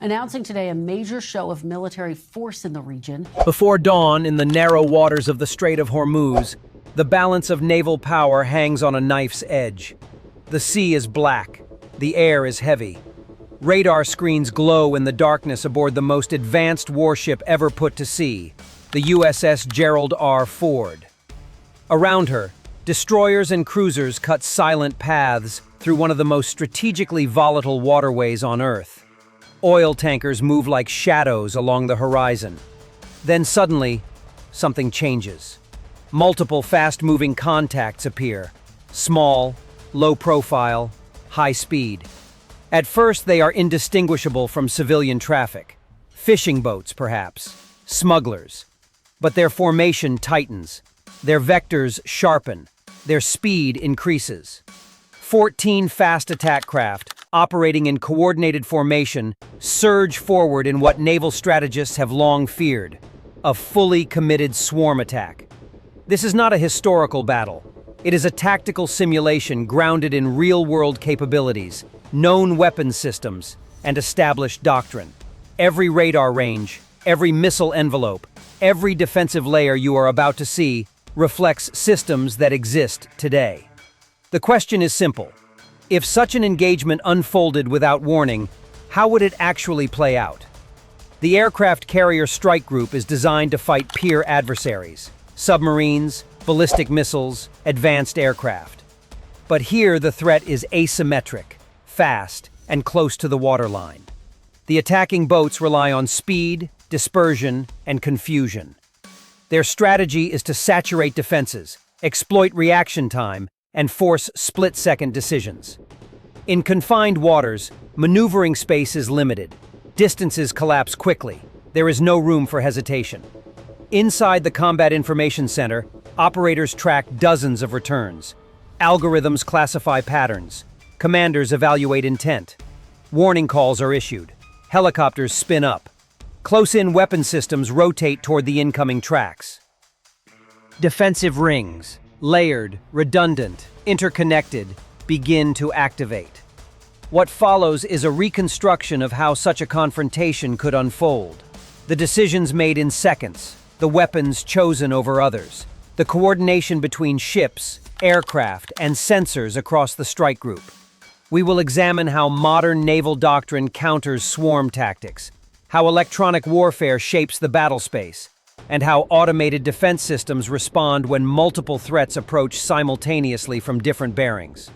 announcing today a major show of military force in the region. Before dawn, in the narrow waters of the Strait of Hormuz, the balance of naval power hangs on a knife's edge. The sea is black. The air is heavy. Radar screens glow in the darkness aboard the most advanced warship ever put to sea, the USS Gerald R. Around her, destroyers and cruisers cut silent paths through one of the most strategically volatile waterways on Earth. Oil tankers move like shadows along the horizon. Then suddenly, something changes. Multiple fast-moving contacts appear. Small, low-profile, high-speed. At first, they are indistinguishable from civilian traffic. Fishing boats, perhaps. Smugglers. But their formation tightens. Their vectors sharpen. Their speed increases. 14 fast attack craft, operating in coordinated formation, surge forward in what naval strategists have long feared: a fully committed swarm attack. This is not a historical battle. It is a tactical simulation grounded in real-world capabilities, known weapons systems, and established doctrine. Every radar range, every missile envelope, every defensive layer you are about to see reflects systems that exist today. The question is simple. If such an engagement unfolded without warning, how would it actually play out? The aircraft carrier strike group is designed to fight peer adversaries: submarines, ballistic missiles, advanced aircraft. But here the threat is asymmetric, fast, and close to the waterline. The attacking boats rely on speed, dispersion, and confusion. Their strategy is to saturate defenses, exploit reaction time, and force split-second decisions. In confined waters, maneuvering space is limited. Distances collapse quickly. There is no room for hesitation. Inside the Combat Information Center, operators track dozens of returns. Algorithms classify patterns. Commanders evaluate intent. Warning calls are issued. Helicopters spin up. Close-in weapon systems rotate toward the incoming tracks. Defensive rings, layered, redundant, interconnected, begin to activate. What follows is a reconstruction of how such a confrontation could unfold. The decisions made in seconds, the weapons chosen over others, the coordination between ships, aircraft, and sensors across the strike group. We will examine how modern naval doctrine counters swarm tactics, how electronic warfare shapes the battle space, and how automated defense systems respond when multiple threats approach simultaneously from different bearings.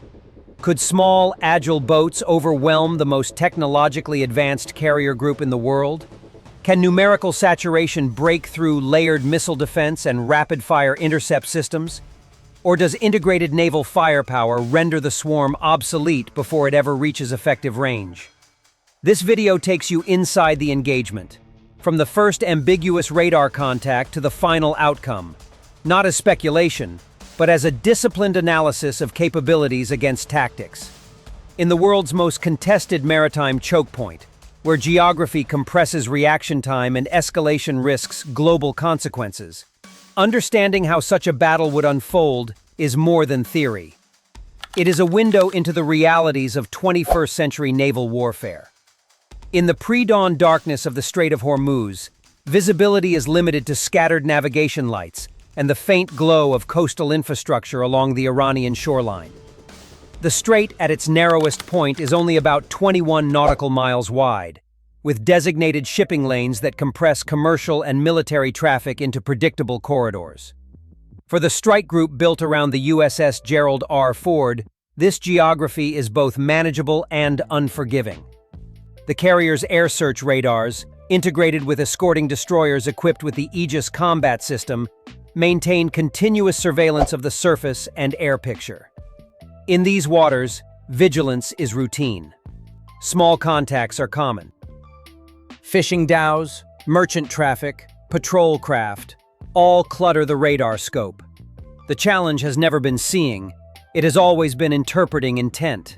Could small, agile boats overwhelm the most technologically advanced carrier group in the world? Can numerical saturation break through layered missile defense and rapid-fire intercept systems? Or does integrated naval firepower render the swarm obsolete before it ever reaches effective range? This video takes you inside the engagement, from the first ambiguous radar contact to the final outcome, not as speculation, but as a disciplined analysis of capabilities against tactics. In the world's most contested maritime choke point, where geography compresses reaction time and escalation risks global consequences, understanding how such a battle would unfold is more than theory. It is a window into the realities of 21st century naval warfare. In the pre-dawn darkness of the Strait of Hormuz, visibility is limited to scattered navigation lights and the faint glow of coastal infrastructure along the Iranian shoreline. The strait at its narrowest point is only about 21 nautical miles wide, with designated shipping lanes that compress commercial and military traffic into predictable corridors. For the strike group built around the USS Gerald R. This geography is both manageable and unforgiving. The carrier's air search radars, integrated with escorting destroyers equipped with the Aegis combat system, maintain continuous surveillance of the surface and air picture. In these waters, vigilance is routine. Small contacts are common. Fishing dhows, merchant traffic, patrol craft, all clutter the radar scope. The challenge has never been seeing, it has always been interpreting intent.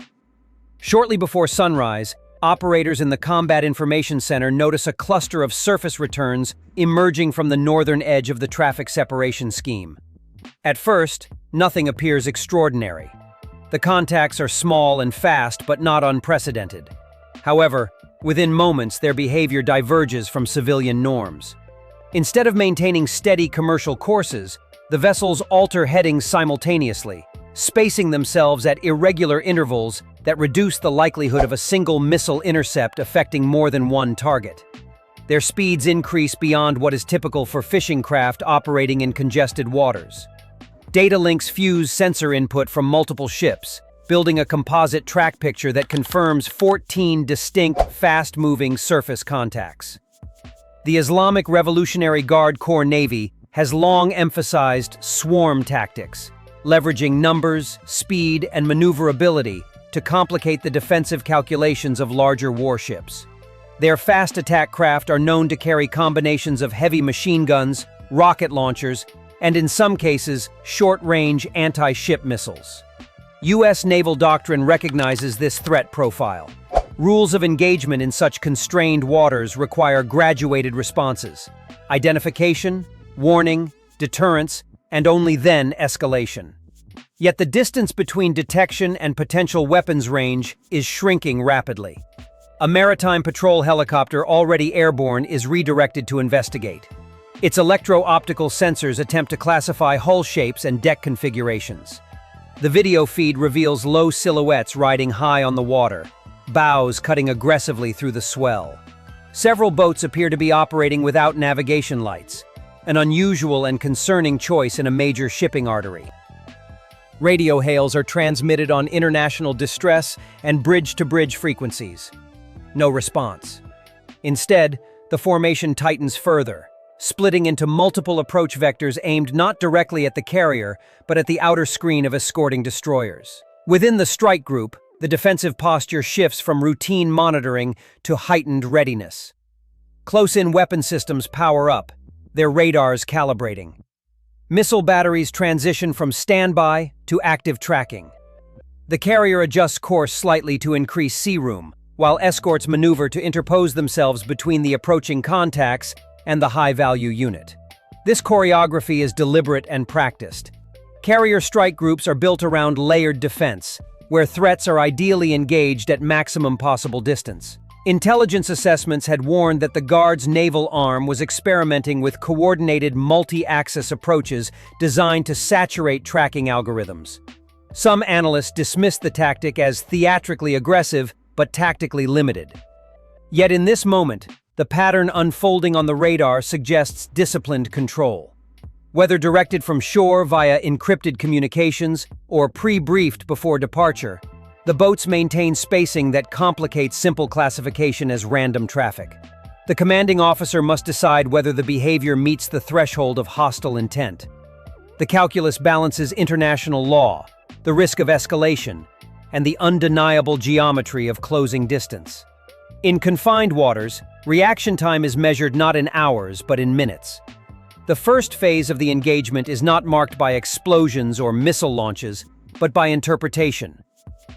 Shortly before sunrise, operators in the Combat Information Center notice a cluster of surface returns emerging from the northern edge of the traffic separation scheme. At first, nothing appears extraordinary. The contacts are small and fast, but not unprecedented. However, Within moments, their behavior diverges from civilian norms. Instead of maintaining steady commercial courses, the vessels alter headings simultaneously, spacing themselves at irregular intervals that reduce the likelihood of a single missile intercept affecting more than one target. Their speeds increase beyond what is typical for fishing craft operating in congested waters. Data links fuse sensor input from multiple ships, building a composite track picture that confirms 14 distinct, fast-moving surface contacts. The Islamic Revolutionary Guard Corps Navy has long emphasized swarm tactics, leveraging numbers, speed, and maneuverability to complicate the defensive calculations of larger warships. Their fast attack craft are known to carry combinations of heavy machine guns, rocket launchers, and in some cases, short-range anti-ship missiles. U.S. naval doctrine recognizes this threat profile. Rules of engagement in such constrained waters require graduated responses: identification, warning, deterrence, and only then escalation. Yet the distance between detection and potential weapons range is shrinking rapidly. A maritime patrol helicopter already airborne is redirected to investigate. Its electro-optical sensors attempt to classify hull shapes and deck configurations. The video feed reveals low silhouettes riding high on the water, bows cutting aggressively through the swell. Several boats appear to be operating without navigation lights, an unusual and concerning choice in a major shipping artery. Radio hails are transmitted on international distress and bridge-to-bridge frequencies. No response. Instead, the formation tightens further, splitting into multiple approach vectors aimed not directly at the carrier, but at the outer screen of escorting destroyers. Within the strike group, the defensive posture shifts from routine monitoring to heightened readiness. Close-in weapon systems power up, their radars calibrating. Missile batteries transition from standby to active tracking. The carrier adjusts course slightly to increase sea room, while escorts maneuver to interpose themselves between the approaching contacts and the high-value unit. This choreography is deliberate and practiced. Carrier strike groups are built around layered defense, where threats are ideally engaged at maximum possible distance. Intelligence assessments had warned that the Guard's naval arm was experimenting with coordinated multi-axis approaches designed to saturate tracking algorithms. Some analysts dismissed the tactic as theatrically aggressive but tactically limited. Yet in this moment, the pattern unfolding on the radar suggests disciplined control. Whether directed from shore via encrypted communications or pre-briefed before departure, the boats maintain spacing that complicates simple classification as random traffic. The commanding officer must decide whether the behavior meets the threshold of hostile intent. The calculus balances international law, the risk of escalation, and the undeniable geometry of closing distance. In confined waters, reaction time is measured not in hours but in minutes. The first phase of the engagement is not marked by explosions or missile launches, but by interpretation.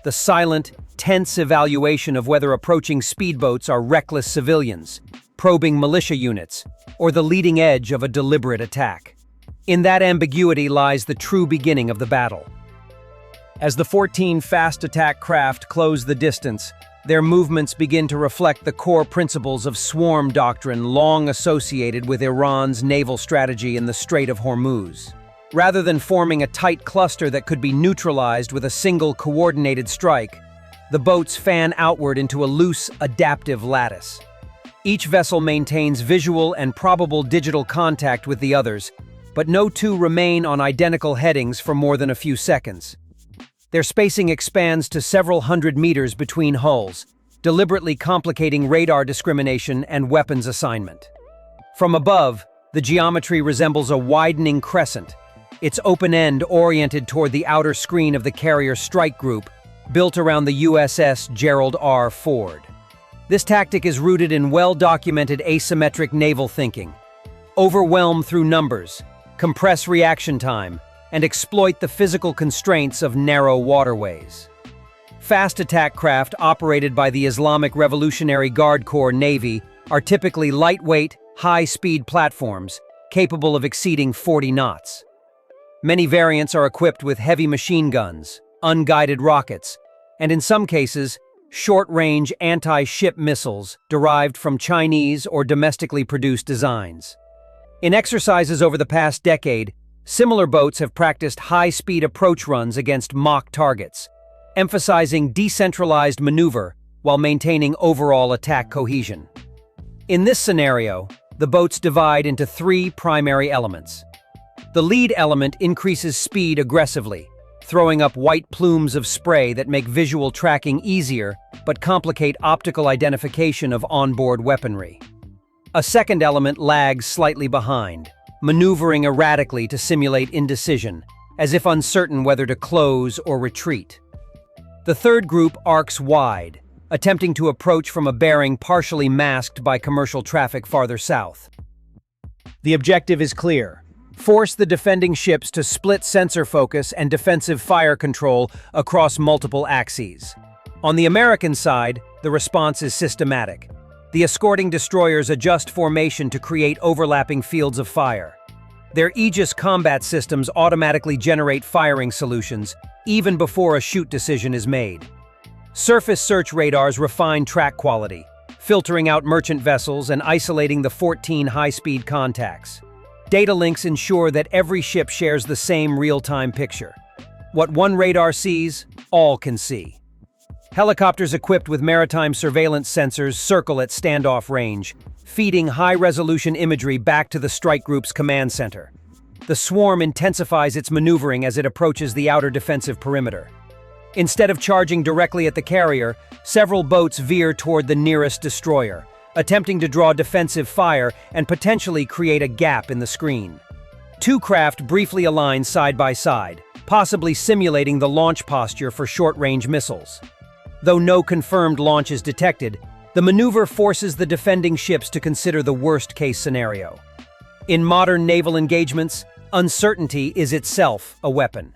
The silent, tense evaluation of whether approaching speedboats are reckless civilians, probing militia units, or the leading edge of a deliberate attack. In that ambiguity lies the true beginning of the battle. As the 14 fast attack craft close the distance, their movements begin to reflect the core principles of swarm doctrine long associated with Iran's naval strategy in the Strait of Hormuz. Rather than forming a tight cluster that could be neutralized with a single coordinated strike, the boats fan outward into a loose, adaptive lattice. Each vessel maintains visual and probable digital contact with the others, but no two remain on identical headings for more than a few seconds. Their spacing expands to several hundred meters between hulls, deliberately complicating radar discrimination and weapons assignment. From above, the geometry resembles a widening crescent, its open end oriented toward the outer screen of the carrier strike group, built around the USS Gerald R. Ford. This tactic is rooted in well-documented asymmetric naval thinking. Overwhelm through numbers, compress reaction time, and exploit the physical constraints of narrow waterways. Fast attack craft operated by the Islamic Revolutionary Guard Corps Navy are typically lightweight, high-speed platforms capable of exceeding 40 knots. Many variants are equipped with heavy machine guns, unguided rockets, and in some cases, short-range anti-ship missiles derived from Chinese or domestically produced designs. In exercises over the past decade, similar boats have practiced high-speed approach runs against mock targets, emphasizing decentralized maneuver while maintaining overall attack cohesion. In this scenario, the boats divide into three primary elements. The lead element increases speed aggressively, throwing up white plumes of spray that make visual tracking easier but complicate optical identification of onboard weaponry. A second element lags slightly behind, maneuvering erratically to simulate indecision, as if uncertain whether to close or retreat. The third group arcs wide, attempting to approach from a bearing partially masked by commercial traffic farther south. The objective is clear: force the defending ships to split sensor focus and defensive fire control across multiple axes. On the American side, the response is systematic. The escorting destroyers adjust formation to create overlapping fields of fire. Their Aegis combat systems automatically generate firing solutions, even before a shoot decision is made. Surface search radars refine track quality, filtering out merchant vessels and isolating the 14 high-speed contacts. Data links ensure that every ship shares the same real-time picture. What one radar sees, all can see. Helicopters equipped with maritime surveillance sensors circle at standoff range, feeding high-resolution imagery back to the strike group's command center. The swarm intensifies its maneuvering as it approaches the outer defensive perimeter. Instead of charging directly at the carrier, several boats veer toward the nearest destroyer, attempting to draw defensive fire and potentially create a gap in the screen. Two craft briefly align side by side, possibly simulating the launch posture for short-range missiles. Though no confirmed launch is detected, the maneuver forces the defending ships to consider the worst-case scenario. In modern naval engagements, uncertainty is itself a weapon.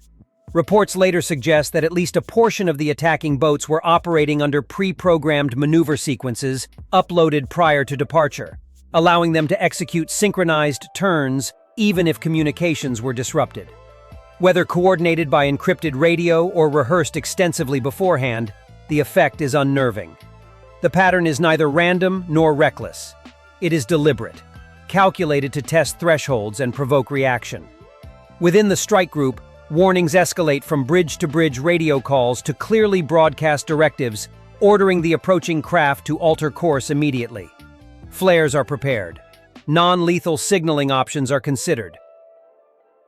Reports later suggest that at least a portion of the attacking boats were operating under pre-programmed maneuver sequences uploaded prior to departure, allowing them to execute synchronized turns even if communications were disrupted. Whether coordinated by encrypted radio or rehearsed extensively beforehand, the effect is unnerving. The pattern is neither random nor reckless. It is deliberate, calculated to test thresholds and provoke reaction. Within the strike group, warnings escalate from bridge-to-bridge radio calls to clearly broadcast directives, ordering the approaching craft to alter course immediately. Flares are prepared. Non-lethal signaling options are considered.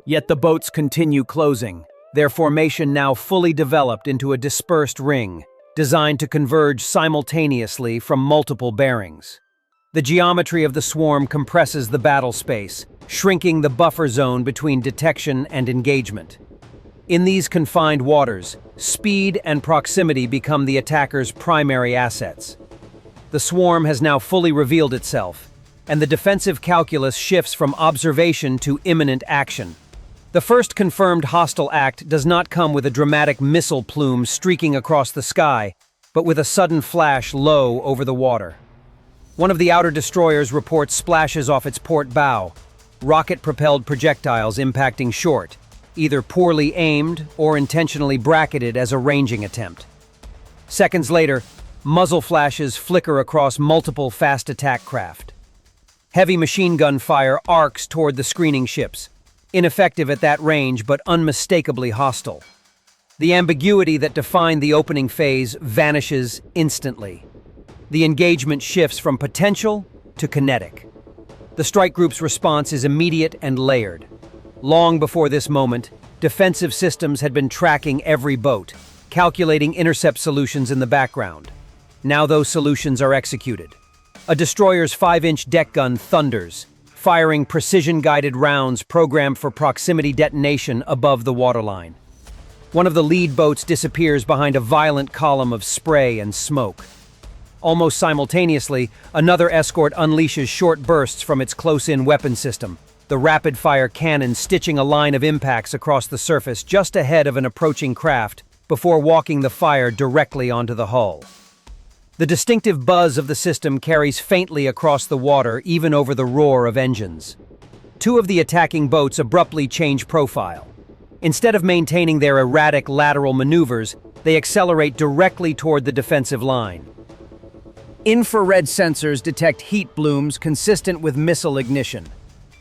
Yet the boats continue closing, their formation now fully developed into a dispersed ring, designed to converge simultaneously from multiple bearings. The geometry of the swarm compresses the battle space, shrinking the buffer zone between detection and engagement. In these confined waters, speed and proximity become the attacker's primary assets. The swarm has now fully revealed itself, and the defensive calculus shifts from observation to imminent action. The first confirmed hostile act does not come with a dramatic missile plume streaking across the sky, but with a sudden flash low over the water. One of the outer destroyers reports splashes off its port bow, rocket-propelled projectiles impacting short, either poorly aimed or intentionally bracketed as a ranging attempt. Seconds later, muzzle flashes flicker across multiple fast attack craft. Heavy machine gun fire arcs toward the screening ships, ineffective at that range but unmistakably hostile. The ambiguity that defined the opening phase vanishes instantly. The engagement shifts from potential to kinetic. The strike group's response is immediate and layered. Long before this moment, defensive systems had been tracking every boat, calculating intercept solutions in the background. Now those solutions are executed. A destroyer's 5-inch deck gun thunders, firing precision-guided rounds programmed for proximity detonation above the waterline. One of the lead boats disappears behind a violent column of spray and smoke. Almost simultaneously, another escort unleashes short bursts from its close-in weapon system, the rapid-fire cannon stitching a line of impacts across the surface just ahead of an approaching craft before walking the fire directly onto the hull. The distinctive buzz of the system carries faintly across the water, even over the roar of engines. Two of the attacking boats abruptly change profile. Instead of maintaining their erratic lateral maneuvers, they accelerate directly toward the defensive line. Infrared sensors detect heat blooms consistent with missile ignition.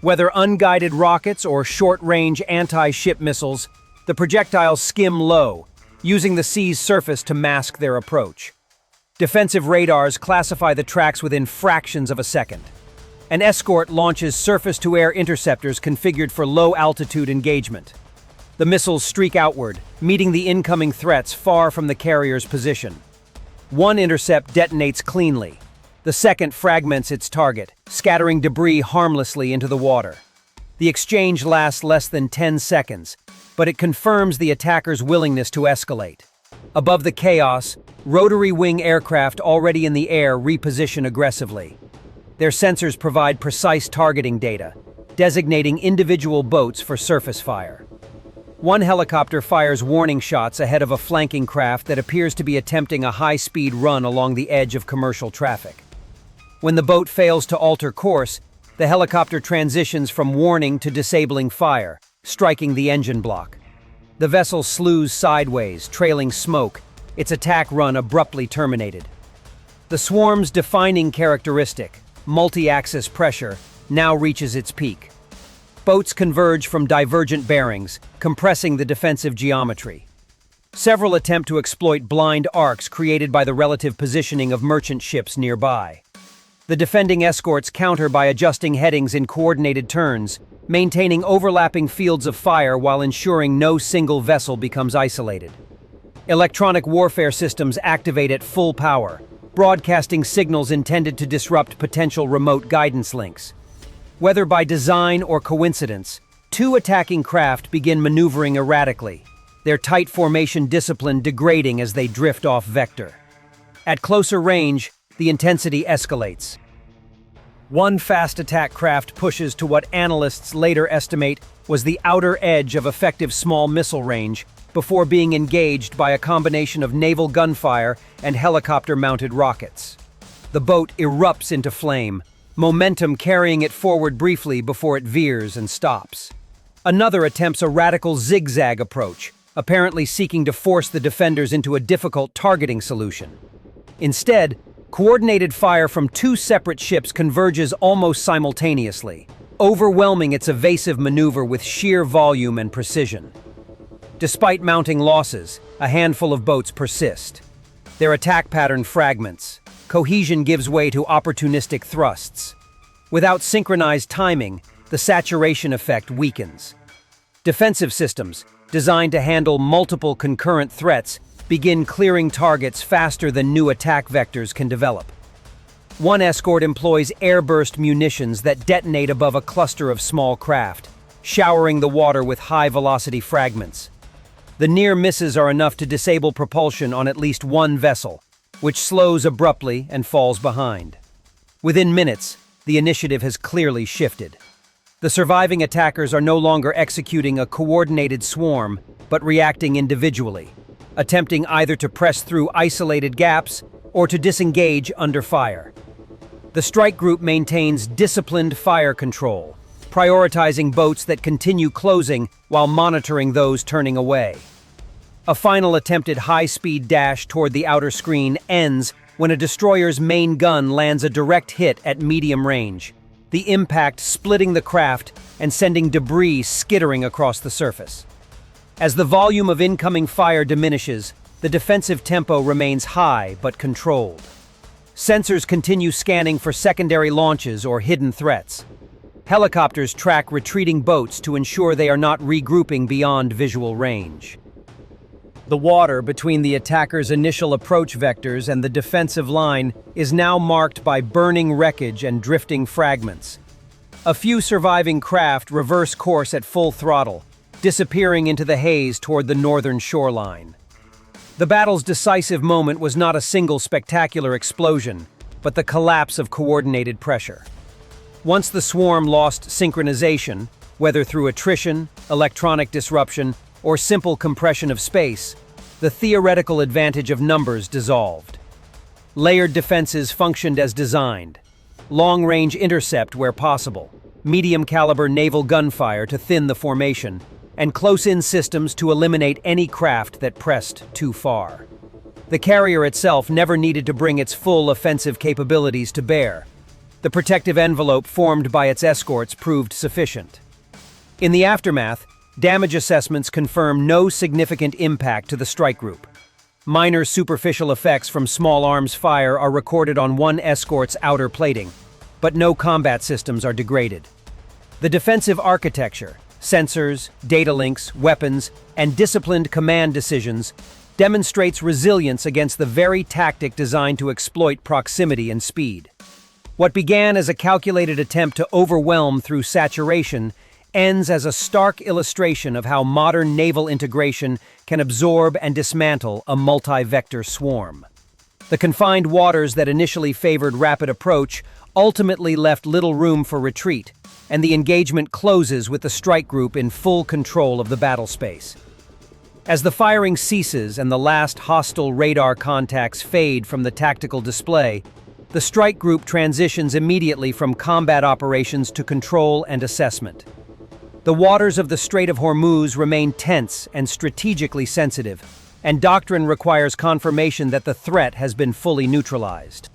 Whether unguided rockets or short-range anti-ship missiles, the projectiles skim low, using the sea's surface to mask their approach. Defensive radars classify the tracks within fractions of a second. An Escort launches surface-to-air interceptors configured for low-altitude engagement. The missiles streak outward, meeting the incoming threats far from the carrier's position. One intercept detonates cleanly. The second fragments its target, scattering debris harmlessly into the water. The exchange lasts less than 10 seconds, but it confirms the attacker's willingness to escalate. Above the chaos, rotary wing aircraft already in the air reposition aggressively. Their sensors provide precise targeting data, designating individual boats for surface fire. One helicopter fires warning shots ahead of a flanking craft that appears to be attempting a high-speed run along the edge of commercial traffic. When the boat fails to alter course, the helicopter transitions from warning to disabling fire, striking the engine block. The vessel slews sideways, trailing smoke, its attack run abruptly terminated. The swarm's defining characteristic, multi-axis pressure, now reaches its peak. Boats converge from divergent bearings, compressing the defensive geometry. Several attempt to exploit blind arcs created by the relative positioning of merchant ships nearby. The defending escorts counter by adjusting headings in coordinated turns, maintaining overlapping fields of fire while ensuring no single vessel becomes isolated. Electronic warfare systems activate at full power, broadcasting signals intended to disrupt potential remote guidance links. Whether by design or coincidence, two attacking craft begin maneuvering erratically, their tight formation discipline degrading as they drift off vector. At closer range, the intensity escalates. One fast attack craft pushes to what analysts later estimate was the outer edge of effective small missile range before being engaged by a combination of naval gunfire and helicopter-mounted rockets. The boat erupts into flame, momentum carrying it forward briefly before it veers and stops. Another attempts a radical zigzag approach, apparently seeking to force the defenders into a difficult targeting solution. Instead, coordinated fire from two separate ships converges almost simultaneously, overwhelming its evasive maneuver with sheer volume and precision. Despite mounting losses, a handful of boats persist. Their attack pattern fragments. Cohesion gives way to opportunistic thrusts. Without synchronized timing, the saturation effect weakens. Defensive systems, designed to handle multiple concurrent threats, begin clearing targets faster than new attack vectors can develop. One escort employs airburst munitions that detonate above a cluster of small craft, showering the water with high-velocity fragments. The near misses are enough to disable propulsion on at least one vessel, which slows abruptly and falls behind. Within minutes, the initiative has clearly shifted. The surviving attackers are no longer executing a coordinated swarm, but reacting individually, attempting either to press through isolated gaps or to disengage under fire. The strike group maintains disciplined fire control, prioritizing boats that continue closing while monitoring those turning away. A final attempted high-speed dash toward the outer screen ends when a destroyer's main gun lands a direct hit at medium range, the impact splitting the craft and sending debris skittering across the surface. As the volume of incoming fire diminishes, the defensive tempo remains high but controlled. Sensors continue scanning for secondary launches or hidden threats. Helicopters track retreating boats to ensure they are not regrouping beyond visual range. The water between the attacker's initial approach vectors and the defensive line is now marked by burning wreckage and drifting fragments. A few surviving craft reverse course at full throttle, disappearing into the haze toward the northern shoreline. The battle's decisive moment was not a single spectacular explosion, but the collapse of coordinated pressure. Once the swarm lost synchronization, whether through attrition, electronic disruption, or simple compression of space, the theoretical advantage of numbers dissolved. Layered defenses functioned as designed. Long-range intercept where possible, medium-caliber naval gunfire to thin the formation, and close-in systems to eliminate any craft that pressed too far. The carrier itself never needed to bring its full offensive capabilities to bear. The protective envelope formed by its escorts proved sufficient. In the aftermath, damage assessments confirm no significant impact to the strike group. Minor superficial effects from small arms fire are recorded on one escort's outer plating, but no combat systems are degraded. The defensive architecture, sensors, data links, weapons, and disciplined command decisions demonstrates resilience against the very tactic designed to exploit proximity and speed. What began as a calculated attempt to overwhelm through saturation ends as a stark illustration of how modern naval integration can absorb and dismantle a multi-vector swarm. The confined waters that initially favored rapid approach ultimately left little room for retreat, and the engagement closes with the strike group in full control of the battle space. As the firing ceases and the last hostile radar contacts fade from the tactical display, the strike group transitions immediately from combat operations to control and assessment. The waters of the Strait of Hormuz remain tense and strategically sensitive, and doctrine requires confirmation that the threat has been fully neutralized.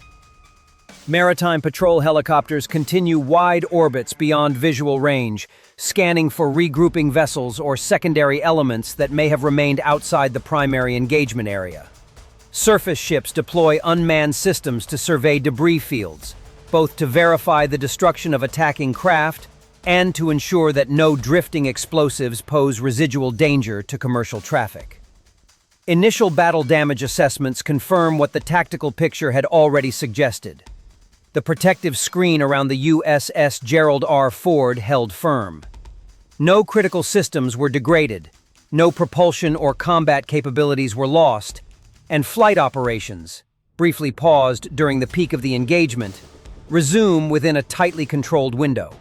Maritime patrol helicopters continue wide orbits beyond visual range, scanning for regrouping vessels or secondary elements that may have remained outside the primary engagement area. Surface ships deploy unmanned systems to survey debris fields, both to verify the destruction of attacking craft and to ensure that no drifting explosives pose residual danger to commercial traffic. Initial battle damage assessments confirm what the tactical picture had already suggested. The protective screen around the USS Gerald R held firm. No critical systems were degraded, no propulsion or combat capabilities were lost, and flight operations, briefly paused during the peak of the engagement, resume within a tightly controlled window.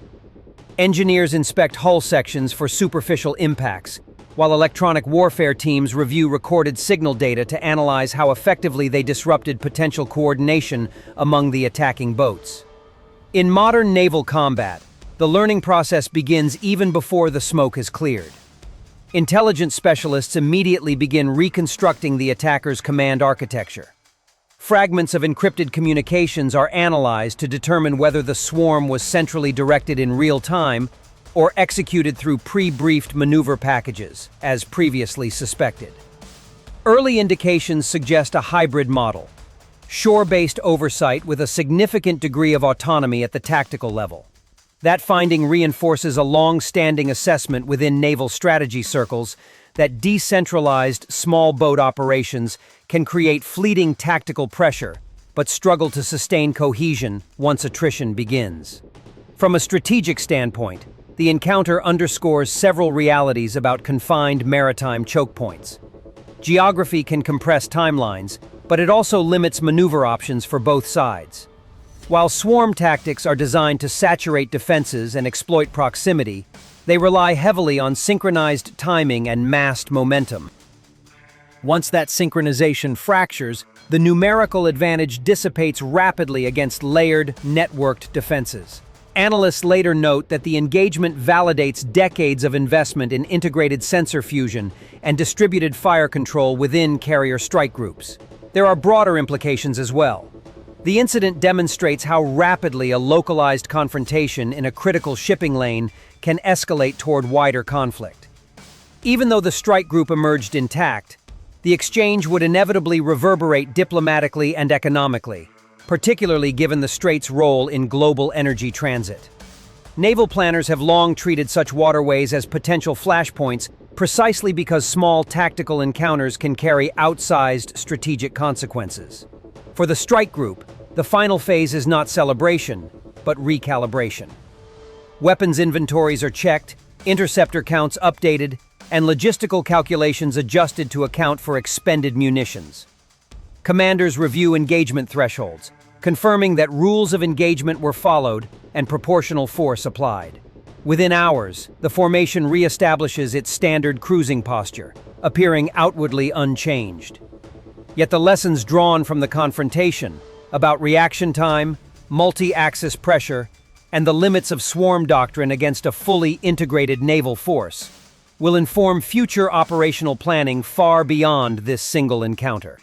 Engineers inspect hull sections for superficial impacts, while electronic warfare teams review recorded signal data to analyze how effectively they disrupted potential coordination among the attacking boats. In modern naval combat, the learning process begins even before the smoke is cleared. Intelligence specialists immediately begin reconstructing the attacker's command architecture. Fragments of encrypted communications are analyzed to determine whether the swarm was centrally directed in real time or executed through pre-briefed maneuver packages, as previously suspected. Early indications suggest a hybrid model, shore-based oversight with a significant degree of autonomy at the tactical level. That finding reinforces a long-standing assessment within naval strategy circles that decentralized small boat operations can create fleeting tactical pressure, but struggle to sustain cohesion once attrition begins. From a strategic standpoint, the encounter underscores several realities about confined maritime choke points. Geography can compress timelines, but it also limits maneuver options for both sides. While swarm tactics are designed to saturate defenses and exploit proximity, they rely heavily on synchronized timing and massed momentum. Once that synchronization fractures, the numerical advantage dissipates rapidly against layered, networked defenses. Analysts later note that the engagement validates decades of investment in integrated sensor fusion and distributed fire control within carrier strike groups. There are broader implications as well. The incident demonstrates how rapidly a localized confrontation in a critical shipping lane can escalate toward wider conflict. Even though the strike group emerged intact, the exchange would inevitably reverberate diplomatically and economically, particularly given the Strait's role in global energy transit. Naval planners have long treated such waterways as potential flashpoints precisely because small tactical encounters can carry outsized strategic consequences. For the strike group, the final phase is not celebration, but recalibration. Weapons inventories are checked, interceptor counts updated, and logistical calculations adjusted to account for expended munitions. Commanders review engagement thresholds, confirming that rules of engagement were followed and proportional force applied. Within hours, the formation reestablishes its standard cruising posture, appearing outwardly unchanged. Yet the lessons drawn from the confrontation about reaction time, multi-axis pressure, and the limits of swarm doctrine against a fully integrated naval force will inform future operational planning far beyond this single encounter.